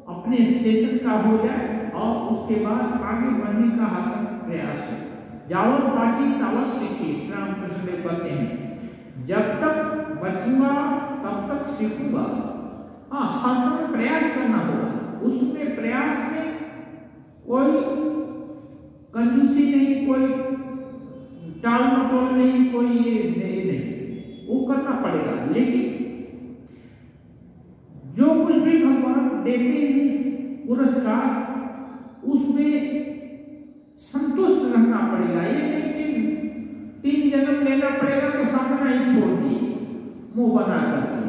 अपने स्टेशन का हो जाए और उसके बाद आगे बढ़ने का हसन प्रयास हो। जावत बाची तावत सीखी, श्री रामकृष्ण देव कहते हैं, जब तक बचूंगा तब तक सीखूंगा। हाँ, हर समय प्रयास करना होगा, उसमें प्रयास में कोई कंजूसी नहीं, कोई टाल मटोल नहीं, कोई ये नहीं, वो करना पड़ेगा। लेकिन जो कुछ भी भगवान देते हैं पुरस्कार, उसमें संतुष्ट रहना पड़ेगा। ये नहीं कि 3 जन्म लेना पड़ेगा तो साधना ही छोड़ दी मुंह बना करके,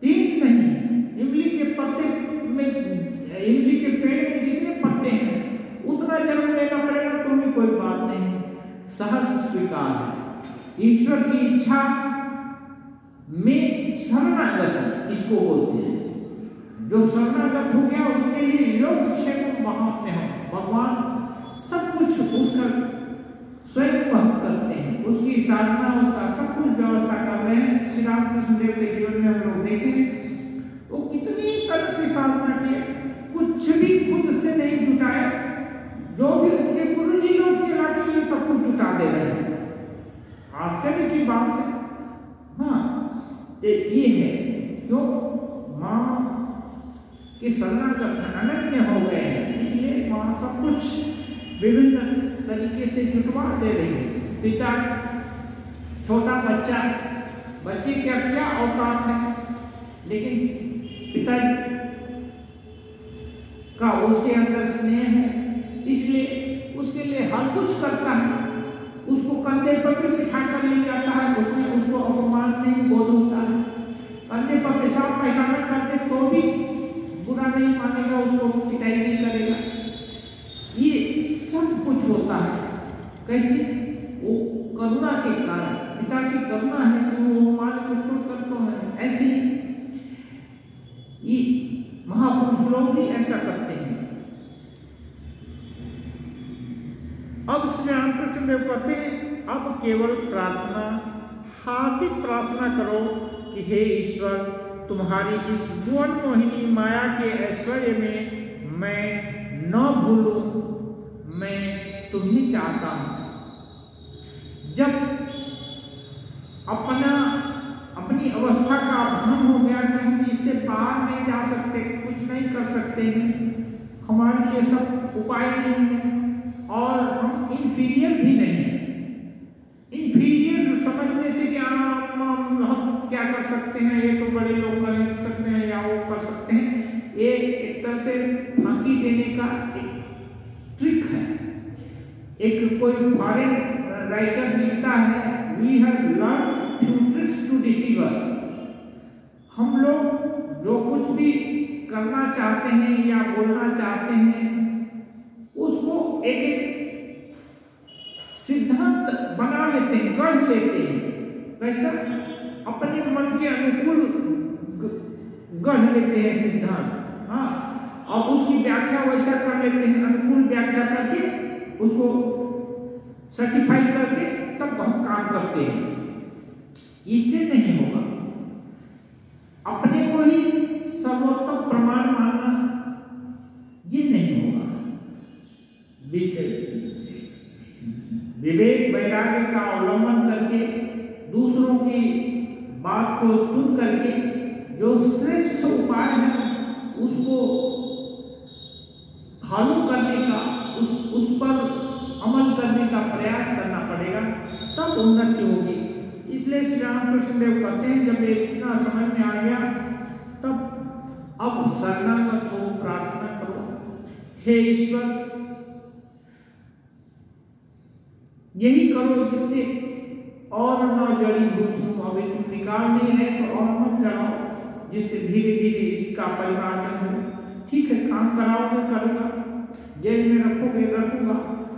3 नहीं, इमली के पत्ते में, इमली के पेड़ में जितने पत्ते हैं उतना जन्म लेना पड़ेगा तो भी कोई बात नहीं, सहर्ष स्वीकार है। ईश्वर की इच्छा में शरणागत इसको बोलते हैं। जो शरणागत हो गया उसके लिए योग क्षेम महात्म्य हो, भगवान सब कुछ उसका स्वयं वह करते हैं, उसकी साधना, उसका सब कुछ व्यवस्था कर रहे हैं। श्री रामकृष्ण देव के जीवन में हम लोग देखें वो कितनी तरह की साधना किए, कुछ भी खुद से नहीं जुटाए, जो भी उनके गुरु जी लोग चला के लिए सब कुछ जुटा दे रहे हैं। आश्चर्य की बात है। हाँ, ये है जो माँ के शरणागत अनन्य हो गए हैं, इसलिए माँ सब कुछ विभिन्न तरीके से जुटवा दे रही है। पिता, छोटा बच्चा, बच्चे का क्या औकात है, लेकिन पिता का उसके अंदर स्नेह है, इसलिए उसके लिए हर कुछ करता है, उसको कंधे पर भी बिठा कर ले जाता है, उसमें उसको अपमान नहीं बोध होता है। कंधे पर पेशाब पैखाना करते तो भी बुरा नहीं मानेगा, उसको पिटाई नहीं करेगा। ये सब कुछ होता है कैसे? वो करुणा के कारण, पिता की करुणा है कि वो हमारे को छोड़कर कौन है। ऐसे ये महापुरुष लोग भी ऐसा करते हैं। अब श्री रामकृष्ण देव कहते हैं, अब केवल प्रार्थना, हार्दिक प्रार्थना करो कि हे ईश्वर, तुम्हारी इस भुवन मोहिनी माया के ऐश्वर्य में मैं न भूलूं, मैं तुम्हें चाहता हूं। जब अपनी अवस्था का भान हो गया कि हम इससे बाहर नहीं जा सकते, कुछ नहीं कर सकते हैं, हमारे लिए सब उपाय नहीं है और हम इंफीरियर भी नहीं है। इंफीरियर समझने से क्या हम क्या कर सकते हैं, ये तो बड़े लोग कर सकते हैं या वो कर सकते हैं, ये एक तरह से फांकी देने का एक ट्रिक है। एक कोई फॉरेन राइटर लिखता है, वी हैव लर्न टू भी करना चाहते हैं या बोलना चाहते हैं, उसको एक एक सिद्धांत बना लेते हैं, गढ़ लेते हैं। कैसा? अपने मन के अनुकूल गढ़ लेते हैं सिद्धांत। हाँ, और उसकी व्याख्या वैसा कर लेते हैं, अनुकूल व्याख्या करके उसको सर्टिफाई करके तब हम काम करते हैं। इससे नहीं होगा। अपने को ही सर्वोत्तम प्रमाण मानना ये नहीं होगा। विवेक वैराग्य का अवलंबन करके दूसरों की बात को सुन करके जो श्रेष्ठ उपाय है उसको फॉलो करने का, उस पर अमल करने का प्रयास करना पड़ेगा, तब उन्नति होगी। इसलिए श्री रामकृष्ण देव कहते हैं जब इतना समझ में आ गया तब अब शरणागत हो, प्रार्थना करो, हे ईश्वर यही करो जिससे और न जड़ीभूत हूं। अभी तुम निकाल नहीं रहे तो और मत चढ़ाओ, जिससे धीरे धीरे इसका परिवर्तन हो। ठीक है, काम कराओगे करूँगा, जेल में रखोगे रखूंगा,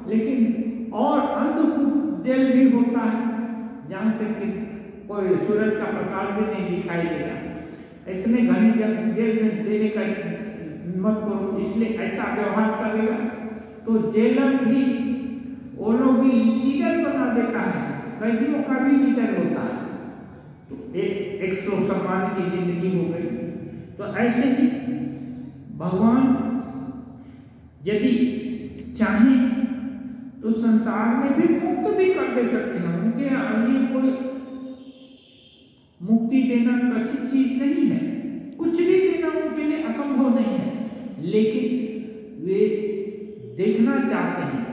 लेकिन और अंधकूप जेल भी होता है जहाँ से कि कोई सूरज का प्रकाश भी नहीं दिखाई देगा। इतने घने जेल में देने का मत करो। इसलिए ऐसा व्यवहार करेगा तो जेलर भी वो लोग भी लीडर बना देता है, कैदियों का भी लीडर होता है। तो एक सौ सम्मान की जिंदगी हो गई। तो ऐसे ही भगवान यदि चाहें तो संसार में भी मुक्त भी कर दे सकते हैं। उनके लिए कोई मुक्ति देना कठिन चीज नहीं है, कुछ भी देना उनके लिए असंभव नहीं है, लेकिन वे देखना चाहते हैं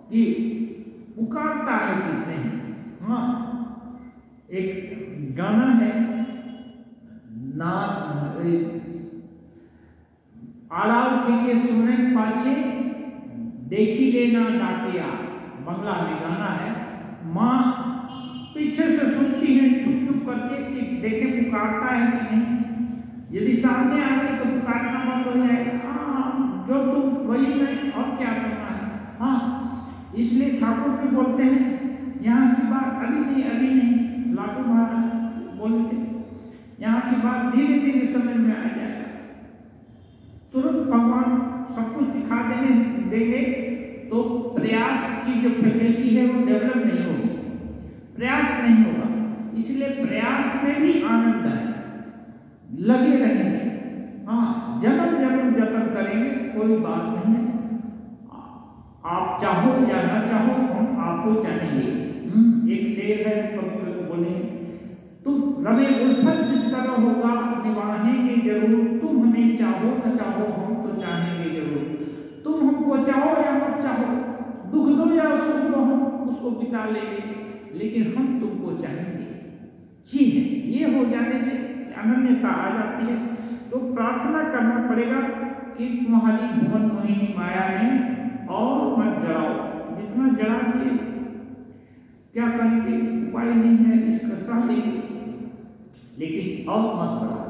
कि पुकारता है कि नहीं। हाँ, एक गाना है ना, आड़ाल के सुने पाछे देखी लेना डाकिया, बंगला में गाना है। माँ पीछे से सुनती है छुप छुप करके कि देखे पुकारता है कि नहीं। यदि सामने आ गए तो पुकारना बंद हो जाएगा। हाँ, जो तुम वही नहीं, और क्या करना है। हाँ, इसलिए ठाकुर भी बोलते हैं यहाँ की बात अभी नहीं, अभी नहीं। लाडू महाराज बोले थे यहाँ की बात धीरे धीरे समझ में आ जाएगा। तुरंत भगवान सब कुछ दिखा देंगे तो प्रयास की जो फैकल्टी है वो डेवलप नहीं होगी, प्रयास नहीं होगा। इसलिए प्रयास में भी आनंद है, लगे रहेंगे। हाँ, जन्म जन्म जतन करेंगे, कोई बात नहीं है। आप चाहो या ना चाहो, हम आपको चाहेंगे। एक शेर है, कवि को बोले, तुम रमे उल्फत जिस तरह होगा निभाएंगे जरूर, तुम हमें चाहो न चाहो हम तो चाहेंगे जरूर। तुम हमको चाहो या मत चाहो, दुख दो या सुख दो, हम उसको बिता लेंगे, लेकिन हम तुमको चाहेंगे। जी है, ये हो जाने से अनन्यता आ जाती है। तो प्रार्थना करना पड़ेगा कि तुम्हारी भुवन मोहिनी माया में और मत जड़ाओ। जितना जड़ा दिए क्या करेंगे, उपाय नहीं है, इसका सह लेंगे, लेकिन और मत बढ़ाओ।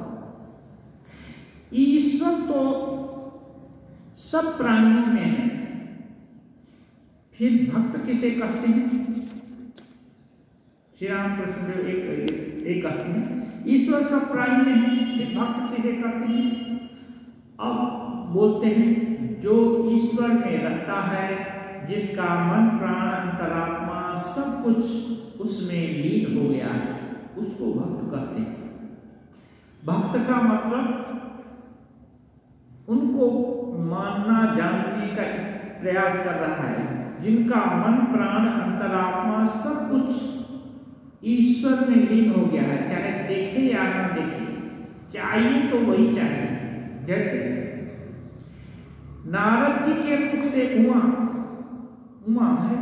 ईश्वर तो सब प्राणियों में है। फिर भक्त किसे कहते हैं? श्री रामकृष्ण देव एक कहते हैं ईश्वर सब प्राणी में है। फिर भक्त किसे कहते हैं? अब बोलते हैं जो ईश्वर में रहता है, जिसका मन प्राण अंतरात्मा सब कुछ उसमें लीन हो गया है, उसको भक्त कहते हैं। भक्त का मतलब उनको मानना जानने का प्रयास कर रहा है, जिनका मन प्राण अंतरात्मा सब कुछ ईश्वर में लीन हो गया है, चाहे देखे या ना देखे, चाहिए तो वही चाहिए। जैसे नारद जी के मुख से उमा है,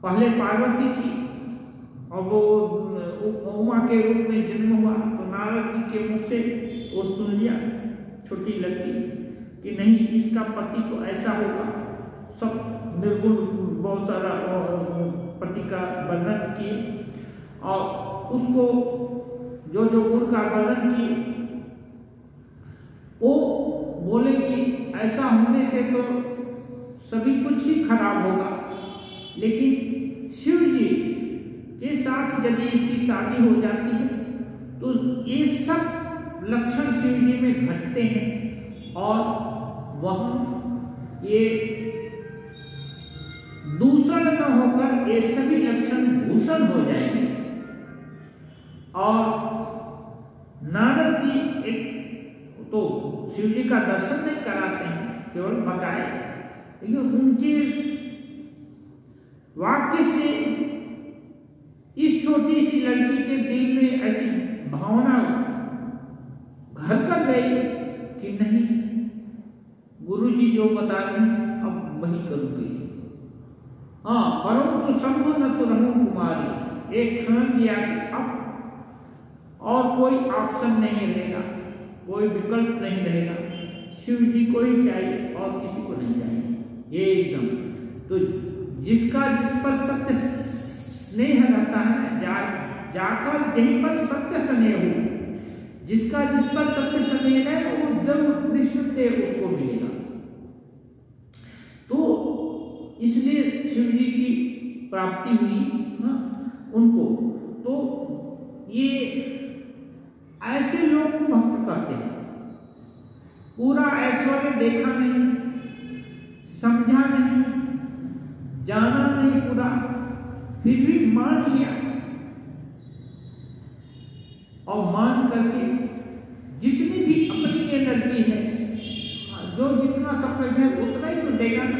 पहले पार्वती थी और वो उमा के रूप में जन्म हुआ, तो नारद जी के मुख से वो सुन लिया छोटी लड़की कि नहीं, इसका पति तो ऐसा होगा। सब निर्गुण बहुत सारा पति का वर्णन किए और उसको जो जो गुण का वर्णन किए, वो बोले कि ऐसा होने से तो सभी कुछ ही खराब होगा, लेकिन शिव जी के साथ यदि इसकी शादी हो जाती है तो ये सब लक्षण शिव जी में घटते हैं और वह ये दूषण न होकर ये सभी लक्षण भूषण हो जाएंगे। और नारद जी एक तो शिव जी का दर्शन नहीं कराते हैं, केवल बताए, लेकिन उनके वाक्य से इस छोटी सी लड़की के दिल में ऐसी भावना घर कर गई कि नहीं, गुरुजी जो बता रहे हैं अब वही करूंगी। हाँ, परंतु शंभु न तो रहूं कुमारी, एक ठान लिया कि अब और कोई ऑप्शन नहीं रहेगा, कोई विकल्प नहीं रहेगा, शिव जी को ही चाहिए और किसी को नहीं चाहिए एकदम। तो जिसका जिस पर सत्य स्नेह रहता है, जाकर यहीं पर सत्य स्नेह हो, जिसका जिस पर सत्य स्नेह है वो जरूर निश्चित उसको मिलेगा। तो इसलिए शिव जी की प्राप्ति हुई उनको। तो ये ऐसे लोग को भक्त करते हैं, पूरा ऐश्वर्य देखा नहीं, समझा नहीं, जाना नहीं पूरा, फिर भी मान लिया और मान करके जितनी भी अपनी एनर्जी है, जो जितना समझ है उतना ही तो देगा ना,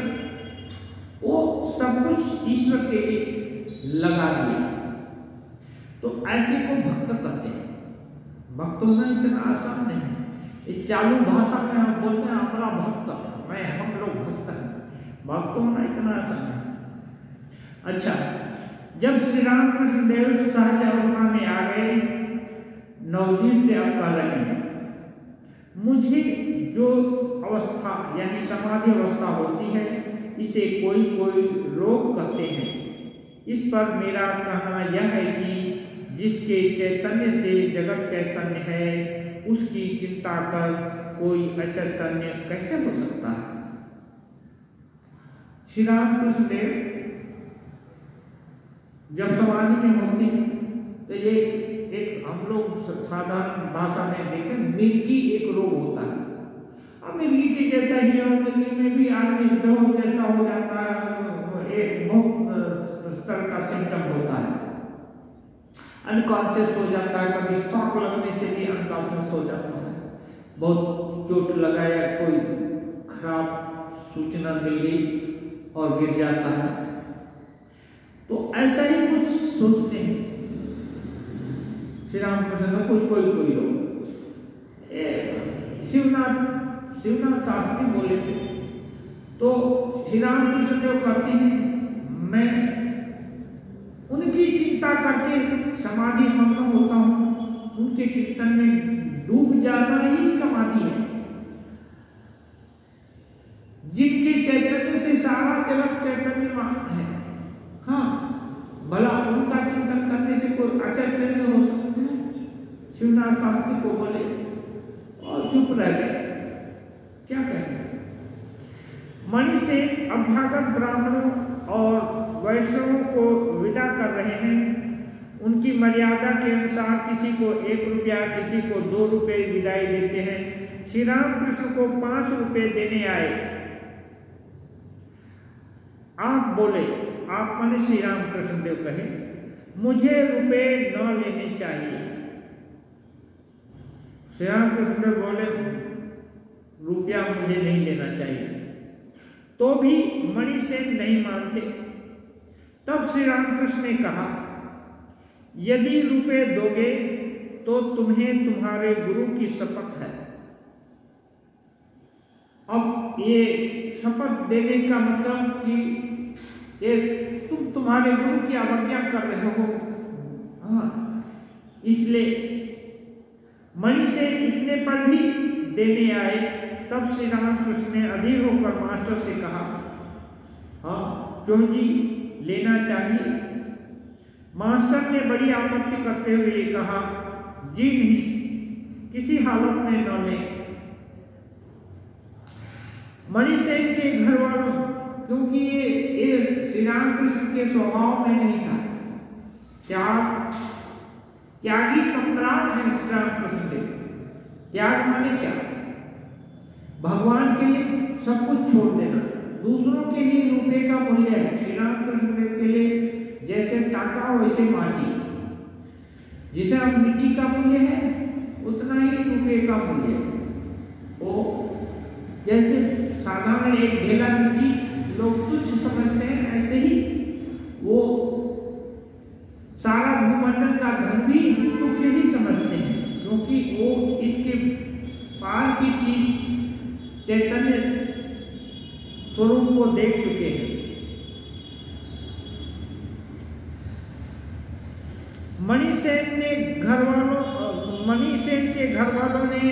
वो सब कुछ ईश्वर के लिए लगा दिया। तो ऐसे को भक्त कहते हैं। भक्त होना इतना आसान नहीं है। ये चालू भाषा में हम बोलते हैं हमारा भक्त, हम लोग भक्त हैं, भक्त होना इतना आसान है। अच्छा, जब श्री रामकृष्ण देव सहज अवस्था में आ गए, नवदीप से अब कह रहे हैं, मुझे जो अवस्था यानी समाधि अवस्था होती है इसे कोई कोई रोग कहते हैं। इस पर मेरा कहना यह है कि जिसके चैतन्य से जगत चैतन्य है उसकी चिंता कर कोई अचैतन्य कैसे हो सकता है। श्री रामकृष्ण देव जब समाधि में होते हैं तो एक हम लोग साधारण भाषा में देखें, मिर्गी एक रोग होता है। अब मिर्गी के जैसा ही है, मिर्गी में भी आदमी बेहोश जैसा हो जाता है, एक बहुत स्तर का सिम्टम होता है, अनकॉन्शियस हो जाता है, कभी शॉक लगने से भी अनकॉन्शियस हो जाता है, बहुत चोट लगा या कोई खराब सूचना मिल गई और गिर जाता है। तो ऐसा ही कुछ सोचते हैं श्री रामकृष्ण ने, कुछ कोई लोग। शिवनाथ शास्त्री बोले थे, तो श्री रामकृष्ण देव कहते हैं मैं उनकी चिंता करके समाधि मग्न होता हूँ, उनके चिंतन में डूब जाना ही समाधि है। जिनके चैतन्य से सारा जगत चैतन्यमान है, हाँ, भला उनका चिंतन करने से कोई अचैतन्य हो सकता है? शिवनाथ शास्त्री को बोले और चुप रह गए। क्या कहें? मणि से अभ्यागत ब्राह्मणों और वैष्णवों को विदा कर रहे हैं। उनकी मर्यादा के अनुसार किसी को 1 रुपया, किसी को 2 रुपये विदाई देते हैं। श्री रामकृष्ण को 5 रुपये देने आए। आप बोले, आप माने श्री रामकृष्ण देव कहे, मुझे रुपए न लेने चाहिए। श्री रामकृष्ण देव बोले, रुपया मुझे नहीं लेना चाहिए, तो भी मणिसेन नहीं मानते। तब श्री रामकृष्ण ने कहा, यदि रुपए दोगे तो तुम्हें तुम्हारे गुरु की शपथ है। अब ये शपथ देने का मतलब कि ये तुम तुम्हारे गुरु की अवज्ञा कर रहे हो। हाँ, इसलिए मणिसेन इतने पर भी देने आए। तब श्री रामकृष्ण ने अधीर होकर मास्टर से कहा, हाँ क्यों जी, लेना चाहिए। मास्टर ने बड़ी आपत्ति करते हुए कहा, जी नहीं, किसी हालत में न लें। मणिसेन के घर वालों, क्योंकि ये श्री रामकृष्ण के स्वभाव में नहीं था। त्यागी सम्राट है श्री रामकृष्ण देव। त्याग माने क्या? भगवान के लिए सब कुछ छोड़ देना। दूसरों के लिए रुपए का मूल्य है। श्री रामकृष्ण देव के लिए जैसे टाका वैसे माटी, जिसे हम मिट्टी का मूल्य है उतना ही रुपए का मूल्य है। वो जैसे साधारण एक ढेला मिट्टी लोग तुच्छ समझते हैं, ऐसे ही वो सारा भूमंडल का धन भी तुच्छ ही समझते हैं, क्योंकि वो इसके पार की चीज चैतन्य स्वरूप को देख चुके हैं। मणिसेन के घर वालों ने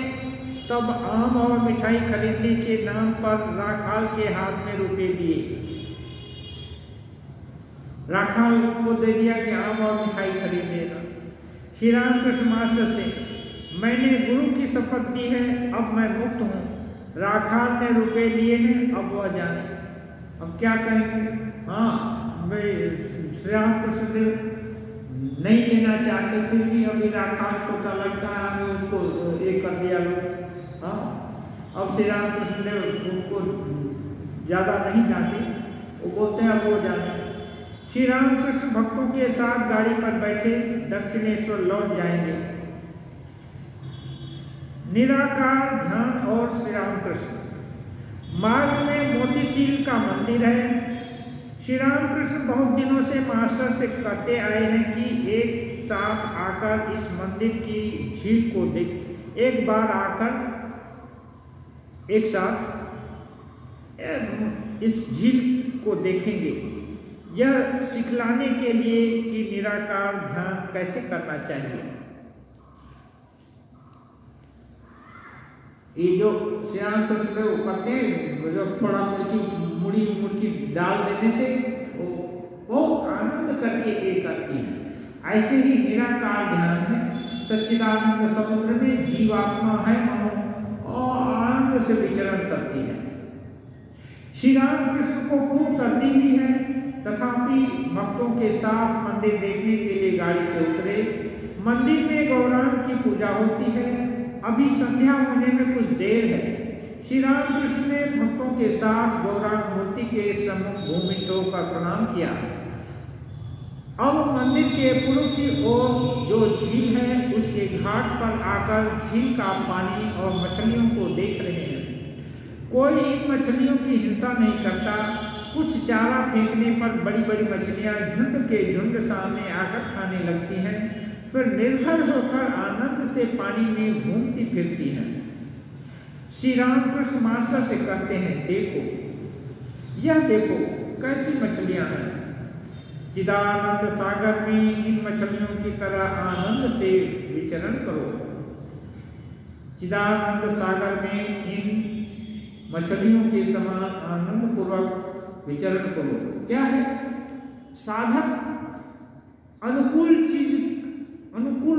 तब आम और मिठाई खरीदने के नाम पर राखाल के हाथ में रुपए दिए। राखाल को दे दिया कि आम और मिठाई खरीद लेना। श्री रामकृष्ण मास्टर से, मैंने गुरु की शपथ दी है, अब मैं मुक्त हूँ। राखाल ने रुपए लिए हैं, अब वह जाने। अब क्या करेंगे? हाँ, श्री रामकृष्ण देव नहीं लेना चाहते, फिर भी अभी राखाल छोटा लड़का है, हमें उसको ये कर दिया लोग। हाँ, अब श्री रामकृष्ण देव उनको ज्यादा नहीं डांटे, वो बोलते हैं अब वो जाने। श्री रामकृष्ण भक्तों के साथ गाड़ी पर बैठे दक्षिणेश्वर लौट जाएंगे। निराकार ध्यान और श्री रामकृष्ण। मार्ग में मोतीसील का मंदिर है। श्री रामकृष्ण बहुत दिनों से मास्टर से कहते आए हैं कि एक साथ आकर इस मंदिर की झील को देख, एक बार आकर एक साथ इस झील को देखेंगे। यह सिखलाने के लिए कि निराकार ध्यान कैसे करना चाहिए। ये जो श्री रामकृष्ण देव करते हैं, जब थोड़ा मुड़की डाल देने से वो आनंद करके ये करती है। ऐसे ही निराकार ध्यान है। सच्चिदानंद समुद्र में जीवात्मा है मनो और आनंद से विचरण करती है। श्री रामकृष्ण को खूब सर्दी भी है, तथापि भक्तों के साथ मंदिर देखने के लिए गाड़ी से उतरे। मंदिर में गौरांग की पूजा होती है। अभी संध्या होने में कुछ देर है। श्री रामकृष्ण ने भक्तों के साथ गौरांग मूर्ति के सम्मुख भूमिष्ठ होकर प्रणाम किया। अब मंदिर के पूर्व की ओर जो झील है उसके घाट पर आकर झील का पानी और मछलियों को देख रहे हैं। कोई इन मछलियों की हिंसा नहीं करता। कुछ चारा फेंकने पर बड़ी बड़ी मछलियां झुंड के झुंड सामने आकर खाने लगती हैं, फिर निर्भर होकर आनंद से पानी में घूमती फिरती हैं। श्री रामकृष्ण मास्टर से कहते हैं, देखो, यह देखो कैसी मछलियां हैं। चिदानंद सागर में इन मछलियों की तरह आनंद से विचरण करो। चिदानंद सागर में इन मछलियों के समान आनंद पूर्वक विचरण करो। क्या है? साधक अनुकूल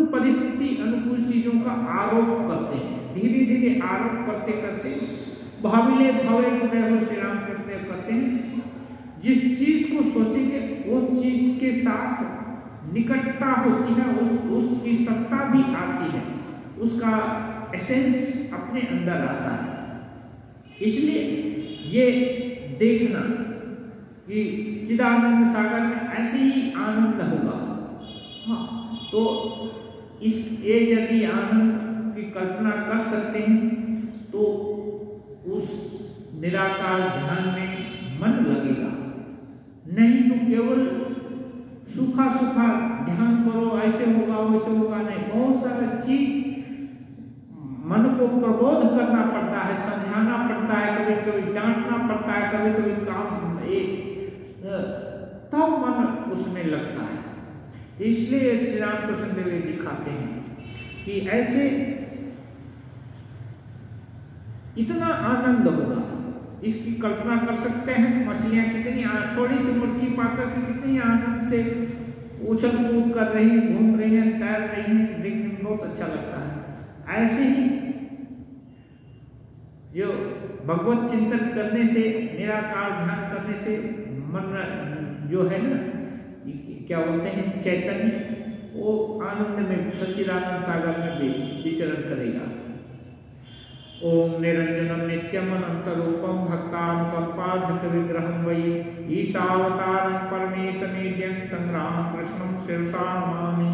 परिस्थिति, अनुकूल चीजों का आरोप करते हैं। धीरे धीरे आरोप करते करते भाविले भवे उदय हो श्री रामकृष्ण देव कहते हैं। जिस चीज को सोचेंगे वो चीज के साथ निकटता होती है, उसकी सत्ता भी आती है, उसका एसेंस अपने अंदर आता है। इसलिए ये देखना कि चिदानंद सागर में ऐसे ही आनंद होगा। हाँ, तो ये यदि आनंद की कल्पना कर सकते हैं तो उस निराकार ध्यान में मन लगेगा। नहीं तो केवल सूखा सूखा ध्यान करो, ऐसे होगा वैसे होगा, नहीं। बहुत सारा चीज मन को प्रबोध करना पड़ता है, समझाना पड़ता है, कभी कभी डांटना पड़ता है, कभी कभी काम तब मन उसमें लगता है। तो इसलिए श्री रामकृष्ण देव दिखाते हैं कि ऐसे इतना आनंद होगा, इसकी कल्पना कर सकते हैं कि मछलियां कितनी थोड़ी सी मुर्गी पाकर के कितनी आनंद से उछल कूद कर रही हैं, घूम रही हैं, तैर रही हैं, देखने में बहुत अच्छा लगता है। ऐसे ही जो भगवत चिंतन करने से, निराकार ध्यान करने से मन जो है ना, क्या बोलते हैं, चैतन्य, वो आनंद में, सच्चिदानंद सागर में विचरण करेगा। ओम निरंजनम नित्यम अनंत रूपम भक्तानुकंपाधृत विग्रहं वै ईशावतारं परमेशमीड्यं तं रामकृष्णं शिरसा नमामि।